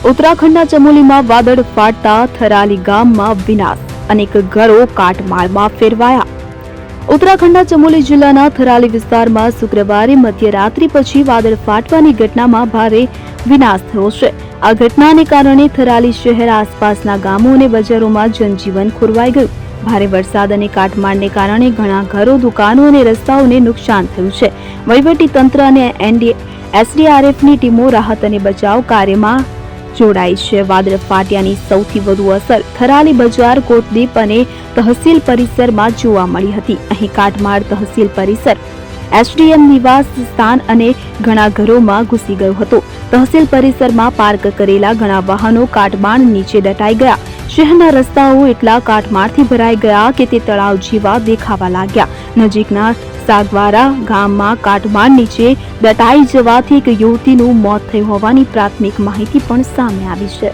ઉત્તરાખંડના ચમોલીમાં વાદળ ફાટતા થરાલી ગામમાં વિનાશ, અનેક ઘરો કાટમાળમાં ફેરવાયા. ઉત્તરાખંડના ચમોલી જિલ્લાના થરાલી વિસ્તારમાં શુક્રવારે મધ્યરાત્રિ પછી વાદળ ફાટવાની ઘટનામાં ભારે વિનાશ થયો છે. આ ઘટનાને કારણે થરાલી શહેર આસપાસના ગામો અને બજારોમાં જનજીવન ખોરવાઈ ગયું. ભારે વરસાદ અને કાટમાળને કારણે ઘણા ઘરો, દુકાનો અને રસ્તાઓને નુકસાન થયું છે. વહીવટી તંત્ર અને એસડીઆરએફની ટીમો રાહત અને બચાવ કાર્યમાં જોડાઈ છે. વાદળ ફાટ્યાની સૌથી વધુ અસર થરાલી બજાર, કોટદીપ અને તહસીલ પરિસરમાં જોવા મળી હતી. અહીં કાટમાળ તહસીલ પરિસર, એસડીએમ નિવાસ સ્થાન અને ઘણા ઘરોમાં ઘૂસી ગયો હતો. તહસીલ પરિસરમાં પાર્ક કરેલા ઘણા વાહનો કાટમાળ નીચે દટાઈ ગયા. શહેરના રસ્તાઓ એટલા કાટમાળથી ભરાઈ ગયા કે તે તળાવ જેવા દેખાવા લાગ્યા. નજીકના સાગવારા ગામમાં કાટમાળ નીચે દટાઈ જવાથી એક યુવતીનું મોત થયું હોવાની પ્રાથમિક માહિતી પણ સામે આવી છે.